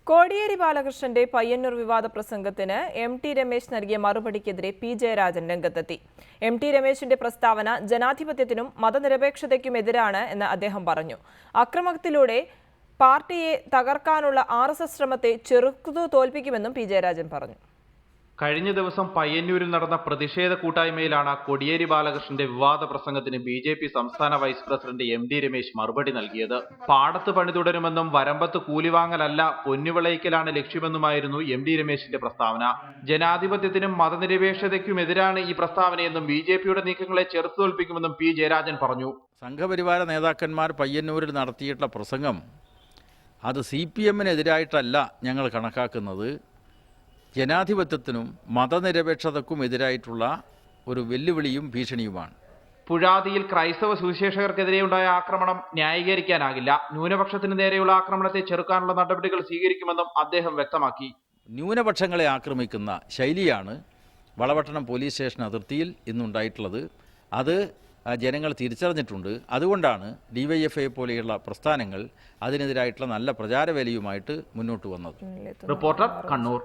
കോടിയേരി ബാലകൃഷ്ണന്റെ പയ്യന്നൂർ വിവാദ പ്രസംഗത്തിന് എം.ടി. രമേശ് നൽകിയ മറുപടിക്കെതിരെ പി. ജയരാജൻ രംഗത്തെത്തി. എം.ടി. രമേശിന്റെ പ്രസ്താവന ജനാധിപത്യത്തിനും മതനിരപേക്ഷതയ്ക്കുമെതിരാണ് എന്ന് അദ്ദേഹം പറഞ്ഞു. അക്രമത്തിലൂടെ പാർട്ടിയെ തകർക്കാനുള്ള ആർഎസ്എസ് ശ്രമത്തെ ചെറുത്തു തോൽപ്പിക്കുമെന്നും പി. ജയരാജൻ പറഞ്ഞു. കഴിഞ്ഞ ദിവസം പയ്യന്നൂരിൽ നടന്ന പ്രതിഷേധ കൂട്ടായ്മയിലാണ് കോടിയേരി ബാലകൃഷ്ണന്റെ വിവാദ പ്രസംഗത്തിന് ബി.ജെ.പി. സംസ്ഥാന വൈസ് പ്രസിഡന്റ് എം.ടി. രമേശ് മറുപടി നൽകിയത്. പാടത്ത് പണി തുടരുമെന്നും വരമ്പത്ത് കൂലിവാങ്ങലല്ല പൊന്നുവിളയിക്കലാണ് ലക്ഷ്യമെന്നുമായിരുന്നു എം.ടി. രമേശിന്റെ പ്രസ്താവന. ജനാധിപത്യത്തിനും മതനിരപേക്ഷതയ്ക്കുമെതിരാണ് ഈ പ്രസ്താവനയെന്നും ബി.ജെ.പിയുടെ നീക്കങ്ങളെ ചെറുത്തു തോൽപ്പിക്കുമെന്നും പി. ജയരാജൻ പറഞ്ഞു. സംഘപരിവാര നേതാക്കന്മാർ പയ്യന്നൂരിൽ നടത്തിയിട്ടുള്ള പ്രസംഗം അത് CPM-നെതിരായിട്ടല്ല ഞങ്ങൾ കണക്കാക്കുന്നത്, ജനാധിപത്യത്തിനും മതനിരപേക്ഷതയ്ക്കും എതിരായിട്ടുള്ള ഒരു വെല്ലുവിളിയും ഭീഷണിയുമാണ്. പുഴാതിയിൽ ക്രൈസ്തവ സുവിശേഷകർക്കെതിരെയുണ്ടായ ആക്രമണം ന്യായീകരിക്കാനാകില്ല. ന്യൂനപക്ഷത്തിന് നേരെയുള്ള ആക്രമണത്തെ ചെറുക്കാനുള്ള നടപടികൾ സ്വീകരിക്കുമെന്നും അദ്ദേഹം വ്യക്തമാക്കി. ന്യൂനപക്ഷങ്ങളെ ആക്രമിക്കുന്ന ശൈലിയാണ് വളപട്ടണം പോലീസ് സ്റ്റേഷൻ അതിർത്തിയിൽ ഇന്നുണ്ടായിട്ടുള്ളത്. അത് ജനങ്ങൾ തിരിച്ചറിഞ്ഞിട്ടുണ്ട്. അതുകൊണ്ടാണ് DYFI പോലെയുള്ള പ്രസ്ഥാനങ്ങൾ അതിനെതിരായിട്ടുള്ള നല്ല പ്രചാരവേലയുമായിട്ട് മുന്നോട്ട് വന്നത്. റിപ്പോർട്ടർ, കണ്ണൂർ.